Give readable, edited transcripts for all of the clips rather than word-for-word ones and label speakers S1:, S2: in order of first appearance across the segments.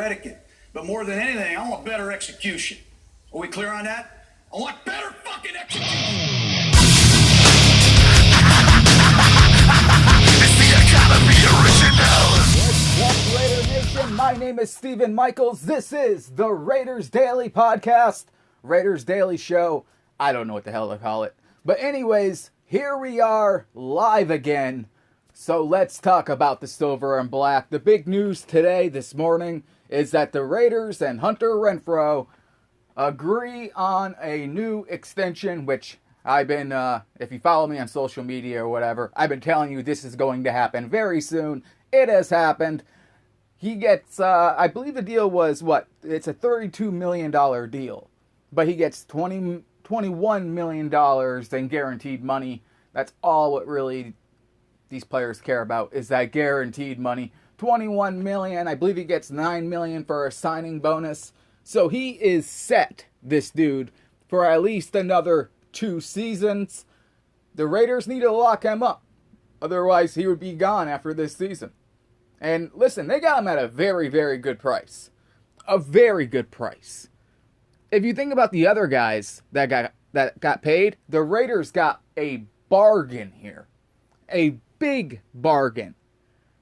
S1: etiquette. But more than anything, I want better execution. Are we clear on that? I want better fucking execution.
S2: It's the Academy Original.
S3: What's up, Raider Nation? My name is Steven Michaels. This is the Raiders Daily Podcast, Raiders Daily Show. I don't know what the hell to call it. But anyways, here we are live again. So let's talk about the silver and black. The big news today, this morning, is that the Raiders and Hunter Renfrow agree on a new extension, which I've been, if you follow me on social media or whatever, I've been telling you this is going to happen very soon. It has happened. He gets, I believe the deal was, it's a $32 million deal. But he gets $21 million in guaranteed money. That's all what really these players care about, is that guaranteed money. $21 million. I believe he gets $9 million for a signing bonus. So he is set, this dude, for at least another 2 seasons. The Raiders need to lock him up. Otherwise, he would be gone after this season. And listen, they got him at a very, very good price. A very good price. If you think about the other guys that got paid, the Raiders got a bargain here. A big bargain.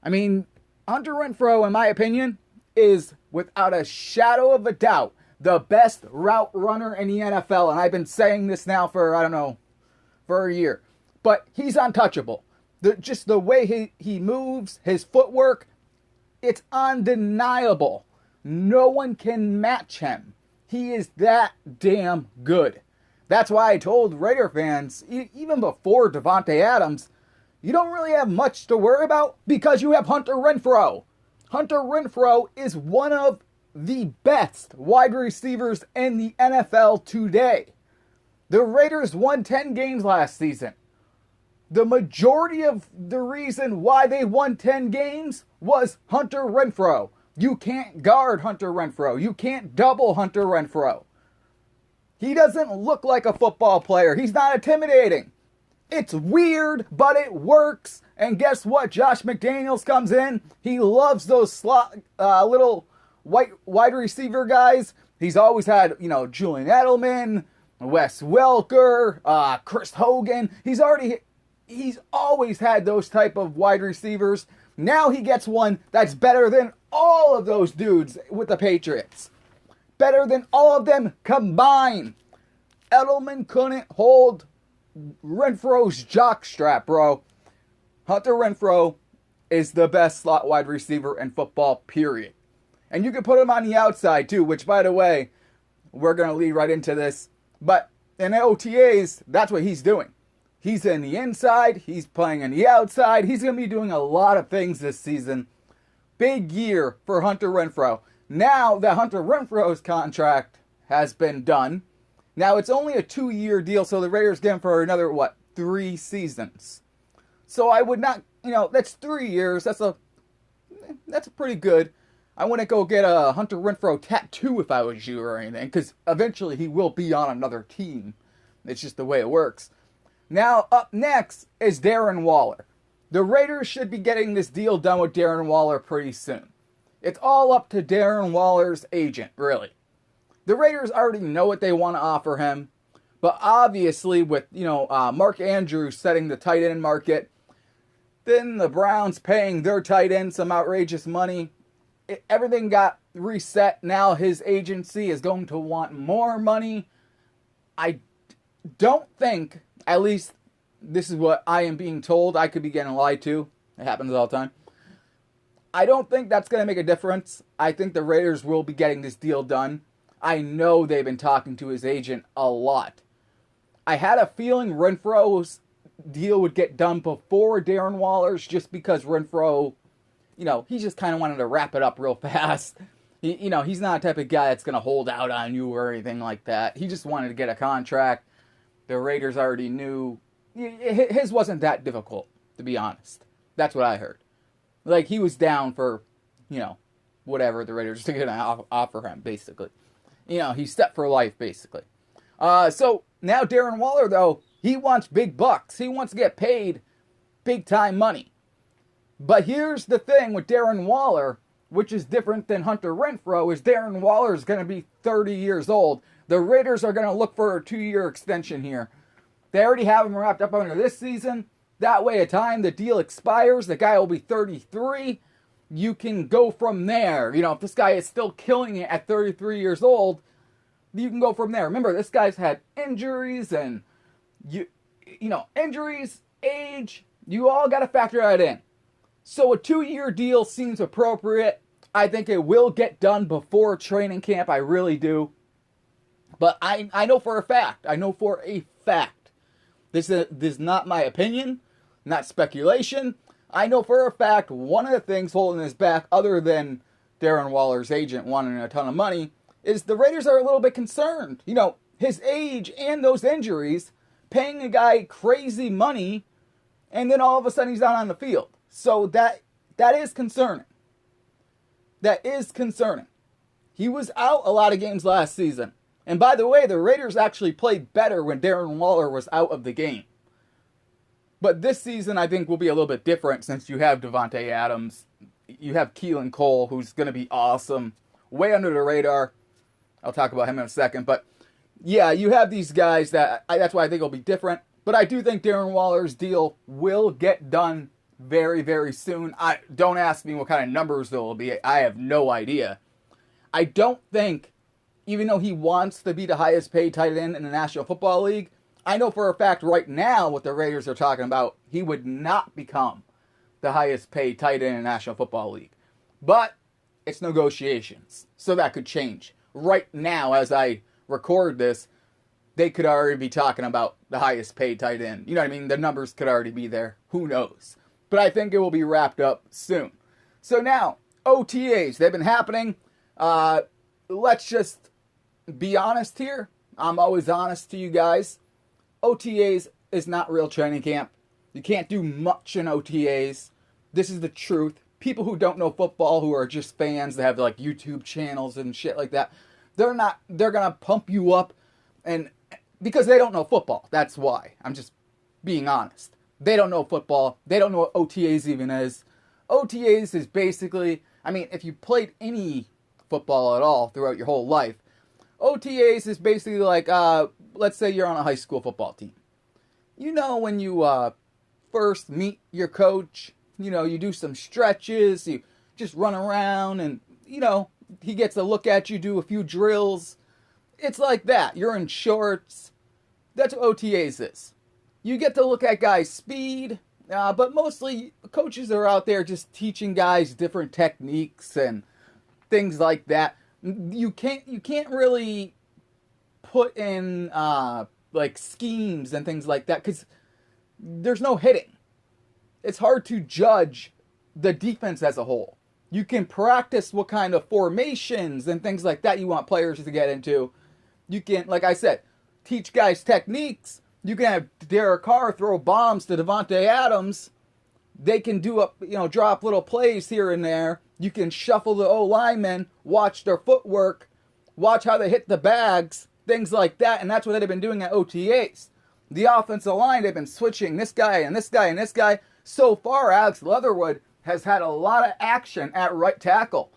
S3: I mean, Hunter Renfrow, in my opinion, is without a shadow of a doubt the best route runner in the NFL. And I've been saying this now for, for a year. But he's untouchable. Just the way he moves, his footwork, it's undeniable. No one can match him. He is that damn good. That's why I told Raider fans, even before Davante Adams, you don't really have much to worry about because you have Hunter Renfrow. Hunter Renfrow is one of the best wide receivers in the NFL today. The Raiders won 10 games last season. The majority of the reason why they won 10 games was Hunter Renfrow. You can't guard Hunter Renfrow. You can't double Hunter Renfrow. He doesn't look like a football player. He's not intimidating. It's weird, but it works. And guess what? Josh McDaniels comes in. He loves those slot, little white wide receiver guys. He's always had, Julian Edelman, Wes Welker, Chris Hogan. He's always had those type of wide receivers. Now he gets one that's better than all of those dudes with the Patriots. Better than all of them combined. Edelman couldn't hold Renfrow's jockstrap, bro. Hunter Renfrow is the best slot wide receiver in football, period. And you can put him on the outside, too, which, by the way, we're going to lead right into this. But in OTAs, that's what he's doing. He's in the inside. He's playing on the outside. He's going to be doing a lot of things this season. Big year for Hunter Renfrow. Now that Hunter Renfrow's contract has been done, now it's only a 2-year deal, so the Raiders get him for another, 3 seasons. So I would not, that's 3 years. That's pretty good. I wouldn't go get a Hunter Renfrow tattoo if I was you or anything, because eventually he will be on another team. It's just the way it works. Now, up next is Darren Waller. The Raiders should be getting this deal done with Darren Waller pretty soon. It's all up to Darren Waller's agent, really. The Raiders already know what they want to offer him, but obviously with, Mark Andrews setting the tight end market, then the Browns paying their tight end some outrageous money, everything got reset. Now his agency is going to want more money. I don't think, at least this is what I am being told, I could be getting lied to, it happens all the time. I don't think that's going to make a difference. I think the Raiders will be getting this deal done. I know they've been talking to his agent a lot. I had a feeling Renfrow's deal would get done before Darren Waller's, just because Renfrow, he just kind of wanted to wrap it up real fast. He's not the type of guy that's going to hold out on you or anything like that. He just wanted to get a contract. The Raiders already knew. His wasn't that difficult, to be honest. That's what I heard. Like, he was down for, whatever the Raiders are going to offer him, basically. He's set for life, basically. So, now Darren Waller, though, he wants big bucks. He wants to get paid big-time money. But here's the thing with Darren Waller. which is different than Hunter Renfrow, is Darren Waller is going to be 30 years old. The Raiders are going to look for a 2-year extension here. They already have him wrapped up under this season. That way, at time the deal expires, the guy will be 33. You can go from there. You know, if this guy is still killing it at 33 years old, you can go from there. Remember, this guy's had injuries and injuries, age, you all got to factor that in. So a 2-year deal seems appropriate. I think it will get done before training camp. I really do. But I know for a fact. This is not my opinion, not speculation. I know for a fact one of the things holding this back, other than Darren Waller's agent wanting a ton of money, is the Raiders are a little bit concerned. You know, his age and those injuries, paying a guy crazy money, and then all of a sudden he's not on the field. So that is concerning. That is concerning. He was out a lot of games last season. And by the way, the Raiders actually played better when Darren Waller was out of the game. But this season, I think, will be a little bit different since you have Devontae Adams. You have Keelan Cole, who's going to be awesome. Way under the radar. I'll talk about him in a second. But, yeah, you have these guys that's why I think it'll be different. But I do think Darren Waller's deal will get done very, very soon. Don't ask me what kind of numbers there will be. I have no idea. I don't think, even though he wants to be the highest paid tight end in the National Football League, I know for a fact right now what the Raiders are talking about, he would not become the highest paid tight end in the National Football League. But it's negotiations, so that could change. Right now, as I record this, they could already be talking about the highest paid tight end. You know what I mean? The numbers could already be there. Who knows? But I think it will be wrapped up soon. So now, OTAs, they've been happening. Let's just be honest here. I'm always honest to you guys. OTAs is not real training camp. You can't do much in OTAs. This is the truth. People who don't know football, who are just fans, that have like YouTube channels and shit like that, they're gonna pump you up, and because they don't know football. That's why. I'm just being honest. They don't know football. They don't know what OTAs even is. OTAs is basically, I mean, if you played any football at all throughout your whole life, OTAs is basically like, let's say you're on a high school football team. You know, when you first meet your coach, you know, you do some stretches, you just run around, and, you know, he gets a look at you, do a few drills. It's like that. You're in shorts. That's what OTAs is. You get to look at guys' speed, but mostly coaches are out there just teaching guys different techniques and things like that. You can't really put in like schemes and things like that because there's no hitting. It's hard to judge the defense as a whole. You can practice what kind of formations and things like that you want players to get into. You can, like I said, teach guys techniques. You can have Derek Carr throw bombs to Devontae Adams. They can drop little plays here and there. You can shuffle the O-linemen, watch their footwork, watch how they hit the bags, things like that. And that's what they've been doing at OTAs. The offensive line, they've been switching this guy and this guy and this guy. So far, Alex Leatherwood has had a lot of action at right tackle.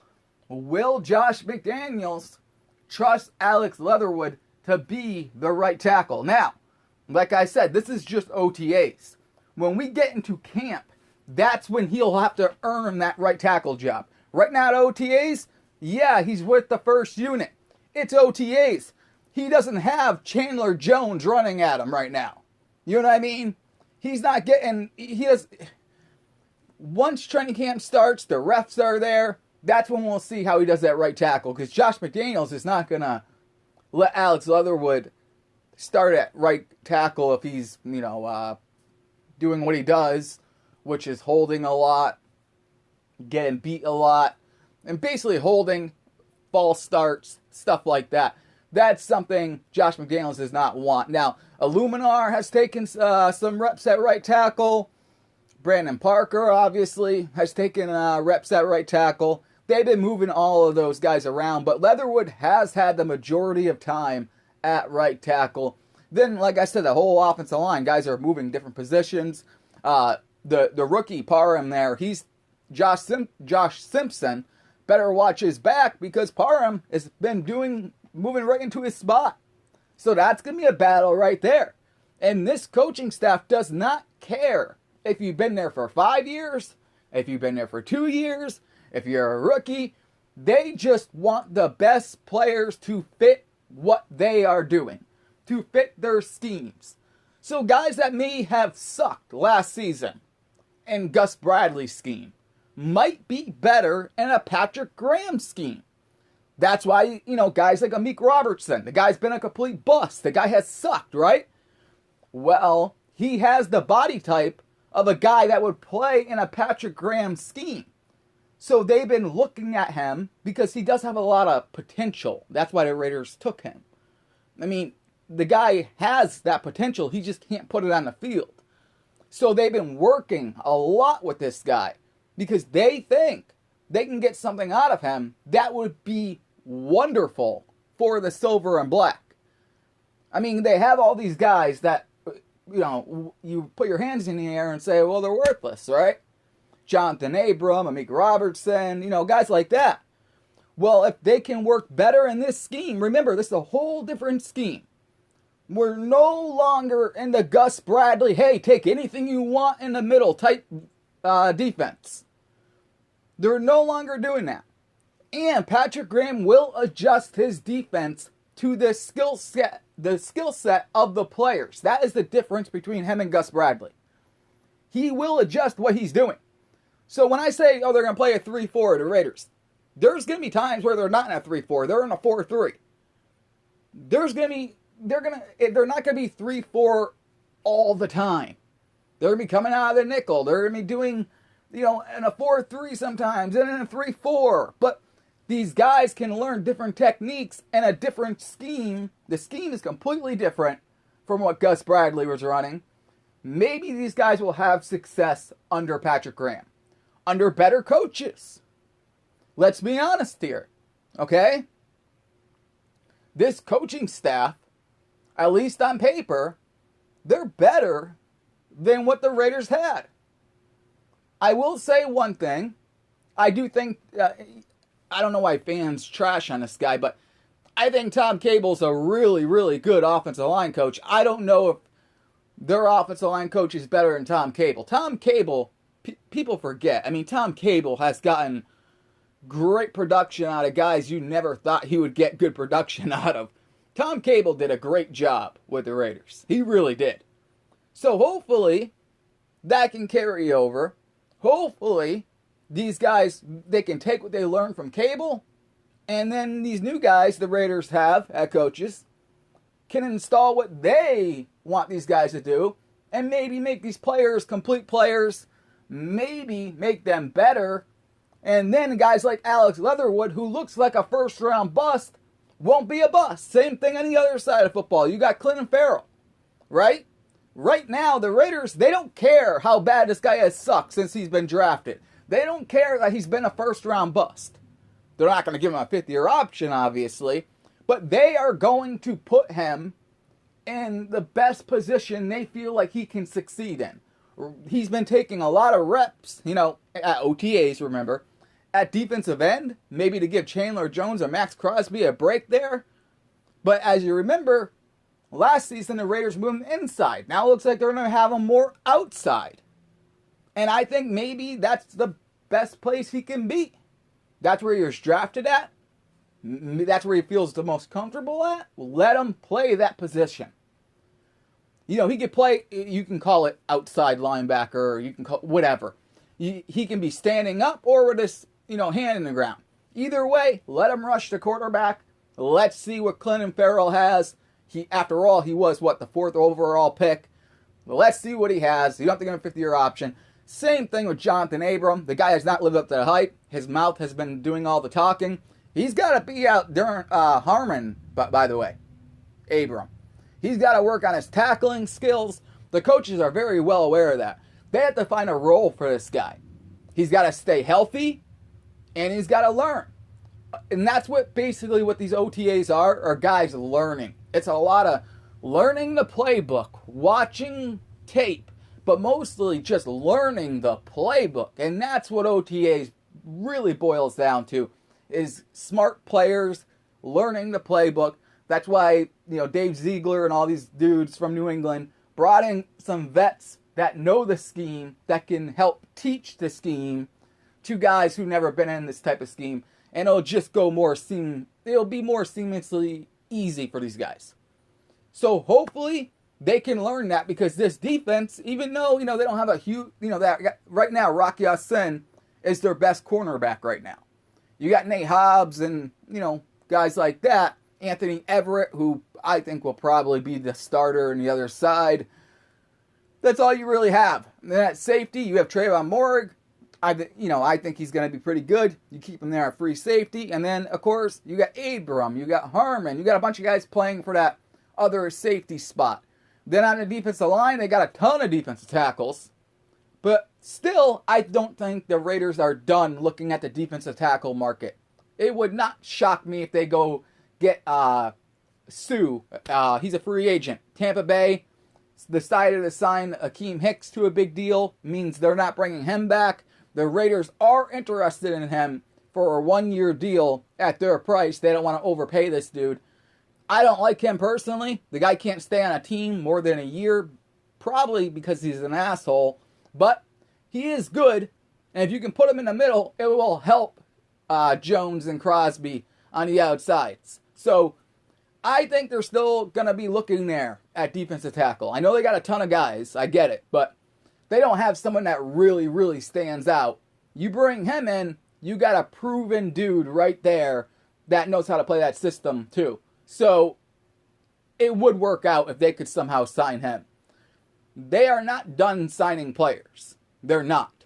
S3: Will Josh McDaniels trust Alex Leatherwood to be the right tackle? Now, like I said, this is just OTAs. When we get into camp, that's when he'll have to earn that right tackle job. Right now at OTAs, yeah, he's with the first unit. It's OTAs. He doesn't have Chandler Jones running at him right now. You know what I mean? He's not getting... Once training camp starts, the refs are there. That's when we'll see how he does that right tackle. Because Josh McDaniels is not going to let Alex Leatherwood start at right tackle if he's, doing what he does, which is holding a lot, getting beat a lot, and basically holding, false starts, stuff like that. That's something Josh McDaniels does not want. Now, Illuminar has taken some reps at right tackle. Brandon Parker, obviously, has taken reps at right tackle. They've been moving all of those guys around, but Leatherwood has had the majority of time at right tackle. Then, like I said, the whole offensive line, guys are moving different positions. The rookie Parham there, he's Josh Simpson, better watch his back because Parham has been moving right into his spot. So that's going to be a battle right there. And this coaching staff does not care if you've been there for 5 years, if you've been there for 2 years, if you're a rookie. They just want the best players to fit what they are doing, to fit their schemes. So guys that may have sucked last season in Gus Bradley's scheme might be better in a Patrick Graham scheme. That's why, guys like Amik Robertson, the guy's been a complete bust. The guy has sucked, right? Well, he has the body type of a guy that would play in a Patrick Graham scheme. So they've been looking at him because he does have a lot of potential. That's why the Raiders took him. I mean, the guy has that potential. He just can't put it on the field. So they've been working a lot with this guy because they think they can get something out of him that would be wonderful for the silver and black. I mean, they have all these guys that, you put your hands in the air and say, well, they're worthless, right? Jonathan Abram, Amik Robertson, guys like that. Well, if they can work better in this scheme, remember, this is a whole different scheme. We're no longer in the Gus Bradley, hey, take anything you want in the middle type defense. They're no longer doing that. And Patrick Graham will adjust his defense to the skill set of the players. That is the difference between him and Gus Bradley. He will adjust what he's doing. So when I say, they're going to play a 3-4 the Raiders, there's going to be times where they're not in a 3-4. They're in a 4-3. They're not going to be 3-4 all the time. They're going to be coming out of the nickel. They're going to be doing, in a 4-3 sometimes and in a 3-4. But these guys can learn different techniques and a different scheme. The scheme is completely different from what Gus Bradley was running. Maybe these guys will have success under Patrick Graham, under better coaches. Let's be honest here, okay? This coaching staff, at least on paper, they're better than what the Raiders had. I will say one thing. I do think, I don't know why fans trash on this guy, but I think Tom Cable's a really, really good offensive line coach. I don't know if their offensive line coach is better than Tom Cable. Tom Cable, people forget. I mean, Tom Cable has gotten great production out of guys you never thought he would get good production out of. Tom Cable did a great job with the Raiders. He really did. So hopefully that can carry over. Hopefully these guys, they can take what they learned from Cable, and then these new guys the Raiders have at coaches can install what they want these guys to do and maybe make these players complete players, maybe make them better. And then guys like Alex Leatherwood, who looks like a first-round bust, won't be a bust. Same thing on the other side of football. You got Clinton Farrell, right? Right now, the Raiders, they don't care how bad this guy has sucked since he's been drafted. They don't care that he's been a first-round bust. They're not going to give him a fifth-year option, obviously, but they are going to put him in the best position they feel like he can succeed in. He's been taking a lot of reps, at OTAs, remember, at defensive end, maybe to give Chandler Jones or Max Crosby a break there. But as you remember, last season the Raiders moved him inside. Now it looks like they're going to have him more outside. And I think maybe that's the best place he can be. That's where he was drafted at. That's where he feels the most comfortable at. Let him play that position. He could play, you can call it outside linebacker, or you can call it whatever. He can be standing up or with his, hand in the ground. Either way, let him rush the quarterback. Let's see what Clinton Farrell has. After all, he was, the 4th overall pick. Let's see what he has. You don't have to give him a 5th-year option. Same thing with Jonathan Abram. The guy has not lived up to the hype. His mouth has been doing all the talking. He's got to be out during Harmon, by the way, Abram. He's got to work on his tackling skills. The coaches are very well aware of that. They have to find a role for this guy. He's got to stay healthy, and he's got to learn. And that's what these OTAs are guys learning. It's a lot of learning the playbook, watching tape, but mostly just learning the playbook. And that's what OTAs really boils down to is smart players learning the playbook. That's why, Dave Ziegler and all these dudes from New England brought in some vets that know the scheme, that can help teach the scheme to guys who've never been in this type of scheme. And it'll just go it'll be more seamlessly easy for these guys. So hopefully they can learn that, because this defense, even though, they don't have a huge, that right now, Rocky Ya-Sin is their best cornerback right now. You got Nate Hobbs and, guys like that. Anthony Everett, who I think will probably be the starter on the other side. That's all you really have. And then at safety, you have Trayvon Morrig. I think he's going to be pretty good. You keep him there at free safety. And then, of course, you got Abram, you got Harmon. You got a bunch of guys playing for that other safety spot. Then on the defensive line, they got a ton of defensive tackles. But still, I don't think the Raiders are done looking at the defensive tackle market. It would not shock me if they go get Sue. He's a free agent. Tampa Bay decided to sign Akeem Hicks to a big deal. Means they're not bringing him back. The Raiders are interested in him for a 1-year deal at their price. They don't want to overpay this dude. I don't like him personally. The guy can't stay on a team more than a year, probably because he's an asshole. But he is good, and if you can put him in the middle, it will help Jones and Crosby on the outsides. So I think they're still going to be looking there at defensive tackle. I know they got a ton of guys. I get it. But they don't have someone that really, really stands out. You bring him in, you got a proven dude right there that knows how to play that system too. So it would work out if they could somehow sign him. They are not done signing players. They're not.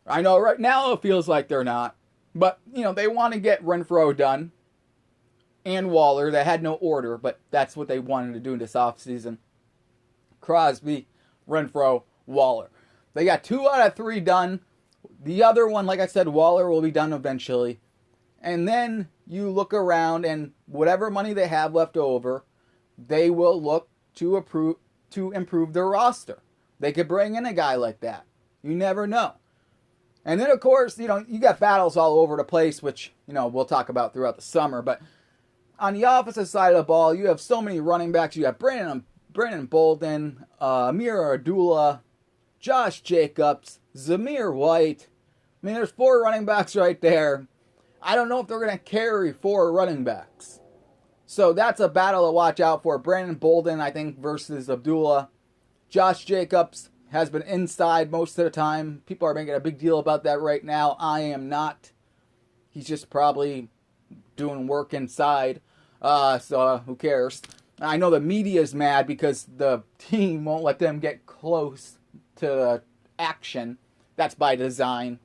S3: I know right now it feels like they're not. But, they want to get Renfrow done. And Waller. They had no order, but that's what they wanted to do this offseason. Crosby, Renfrow, Waller. They got 2 out of 3 done. The other one, like I said, Waller will be done eventually. And then you look around, and whatever money they have left over, they will look to improve their roster. They could bring in a guy like that. You never know. And then, of course, you got battles all over the place, which, we'll talk about throughout the summer. But on the opposite side of the ball, you have so many running backs. You have Brandon Bolden, Amir Abdullah, Josh Jacobs, Zamir White. I mean, there's 4 running backs right there. I don't know if they're going to carry 4 running backs. So that's a battle to watch out for. Brandon Bolden, I think, versus Abdullah. Josh Jacobs has been inside most of the time. People are making a big deal about that right now. I am not. He's just probably doing work inside. So who cares? I know the media's mad because the team won't let them get close to action. That's by design.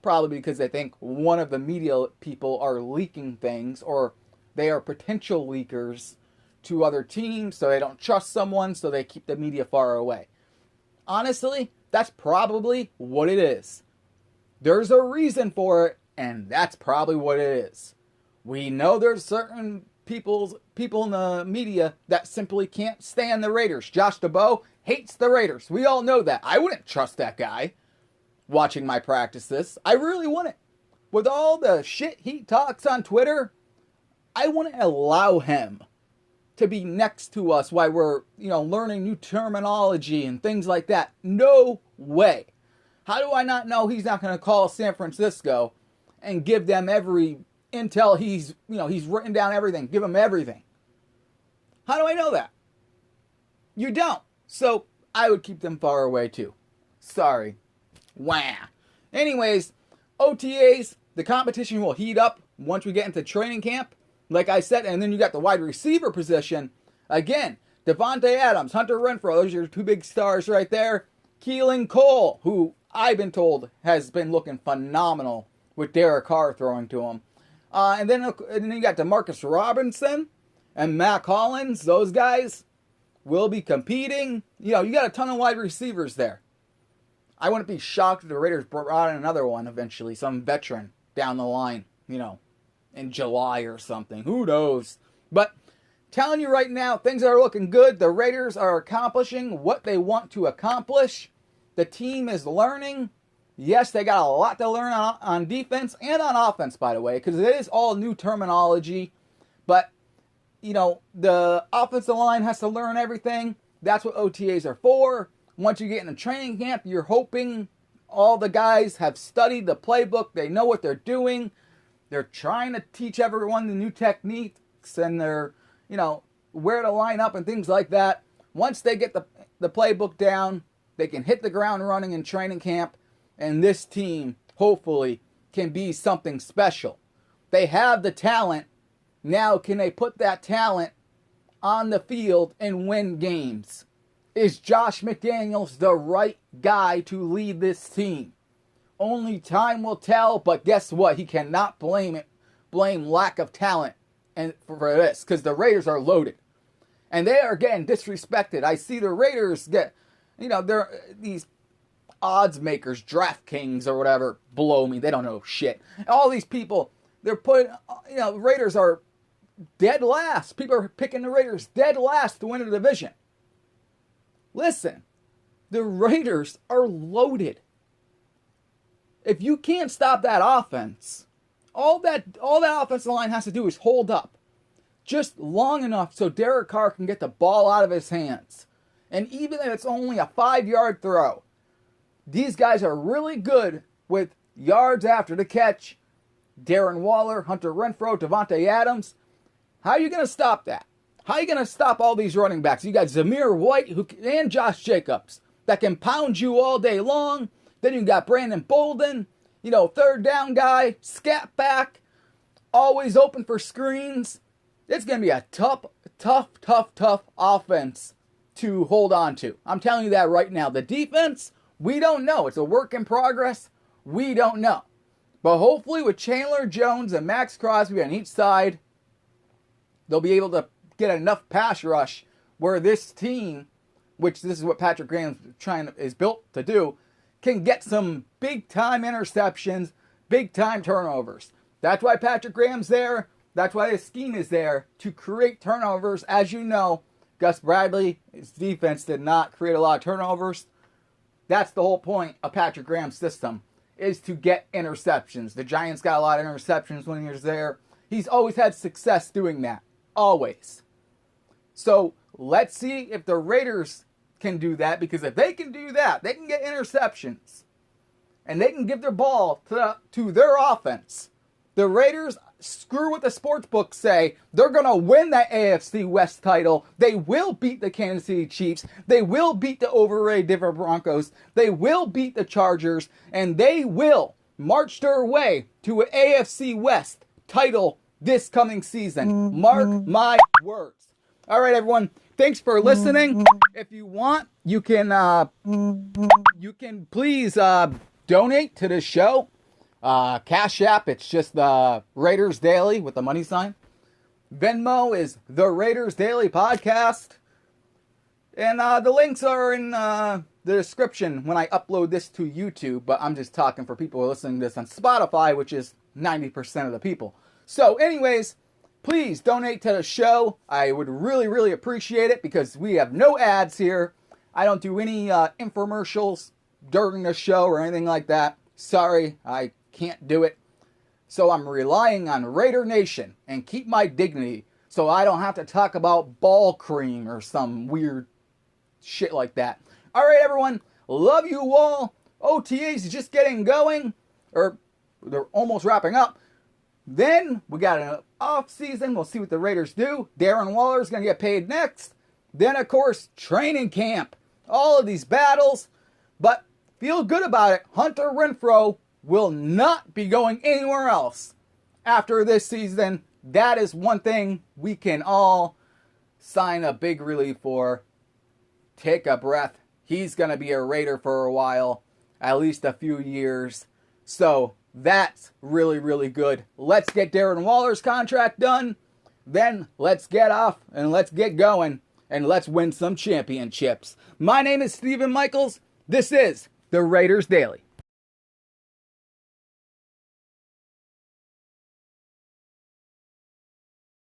S3: Probably because they think one of the media people are leaking things, or they are potential leakers to other teams, so they don't trust someone, so they keep the media far away. Honestly, that's probably what it is. There's a reason for it, and that's probably what it is. We know there's certain people in the media that simply can't stand the Raiders. Josh DeBow hates the Raiders. We all know that. I wouldn't trust that guy watching my practices. I really wouldn't. With all the shit he talks on Twitter, I wouldn't allow him to be next to us while we're, learning new terminology and things like that. No way. How do I not know he's not going to call San Francisco and give them every intel he's written down everything, give them everything? How do I know that? You don't. So I would keep them far away too. Sorry. Wah. Anyways, OTAs, the competition will heat up once we get into training camp. Like I said, and then you got the wide receiver position. Again, Devontae Adams, Hunter Renfrow, those are your 2 big stars right there. Keelan Cole, who I've been told has been looking phenomenal with Derek Carr throwing to him. And then you got DeMarcus Robinson and Mac Hollins. Those guys will be competing. You got a ton of wide receivers there. I wouldn't be shocked if the Raiders brought in another one eventually, some veteran down the line, in July or something. Who knows? But telling you right now, things are looking good. The Raiders are accomplishing what they want to accomplish. The team is learning. Yes, they got a lot to learn on defense and on offense, by the way, because it is all new terminology. But, you know, the offensive line has to learn everything. That's what OTAs are for. Once you get in a training camp, you're hoping all the guys have studied the playbook. They know what they're doing. They're trying to teach everyone the new techniques and their, you know, where to line up and things like that. Once they get the playbook down, they can hit the ground running in training camp. And this team, hopefully, can be something special. They have the talent. Now, can they put that talent on the field and win games? Is Josh McDaniels the right guy to lead this team? Only time will tell, but guess what? He cannot blame lack of talent for this, because the Raiders are loaded. And they are getting disrespected. I see the Raiders get, you know, they're these odds makers, DraftKings or whatever, below me. They don't know shit. All these people, they're putting, you know, the Raiders are dead last. People are picking the Raiders dead last to win the division. Listen, the Raiders are loaded. If you can't stop that offense, all that offensive line has to do is hold up just long enough so Derek Carr can get the ball out of his hands. And even if it's only a 5-yard throw, these guys are really good with yards after the catch. Darren Waller, Hunter Renfrow, Devontae Adams. How are you going to stop that? How are you going to stop all these running backs? You got Zamir White and Josh Jacobs that can pound you all day long. Then you got Brandon Bolden, you know, third down guy, scat back, always open for screens. It's going to be a tough offense to hold on to. I'm telling you that right now. The defense, we don't know. It's a work in progress. We don't know. But hopefully with Chandler Jones and Max Crosby on each side, they'll be able to get enough pass rush where this team, which this is what Patrick Graham is built to do, can get some big-time interceptions, big-time turnovers. That's why Patrick Graham's there. That's why his scheme is there, to create turnovers. As you know, Gus Bradley, his defense did not create a lot of turnovers. That's the whole point of Patrick Graham's system, is to get interceptions. The Giants got a lot of interceptions when he was there. He's always had success doing that. Always. So let's see if the Raiders can do that, because if they can do that, they can get interceptions and they can give their ball to their offense. The Raiders, screw what the sports books say, they're going to win that AFC West title. They will beat the Kansas City Chiefs. They will beat the overrated Denver Broncos. They will beat the Chargers, and they will march their way to an AFC West title this coming season. Mark my words. All right, everyone. Thanks for listening. If you want, you can please donate to this show. Cash App, it's just the Raiders Daily with the money sign. Venmo is the Raiders Daily Podcast. And the links are in the description when I upload this to YouTube. But I'm just talking for people who are listening to this on Spotify, which is 90% of the people. So anyways, please donate to the show. I would really appreciate it, because we have no ads here. I don't do any infomercials during the show or anything like that. Sorry, I can't do it. So I'm relying on Raider Nation and keep my dignity, so I don't have to talk about ball cream or some weird shit like that. All right, everyone. Love you all. OTAs is just getting going, or they're almost wrapping up. Then we got an off season. We'll see what the Raiders do. Darren Waller is going to get paid next. Then, of course, training camp. All of these battles. But feel good about it. Hunter Renfrow will not be going anywhere else after this season. That is one thing we can all sign a big relief for. Take a breath. He's going to be a Raider for a while. At least a few years. So that's really good. Let's get Darren Waller's contract done. Then let's get off and let's get going. And let's win some championships. My name is Stephen Michaels. This is the Raiders Daily.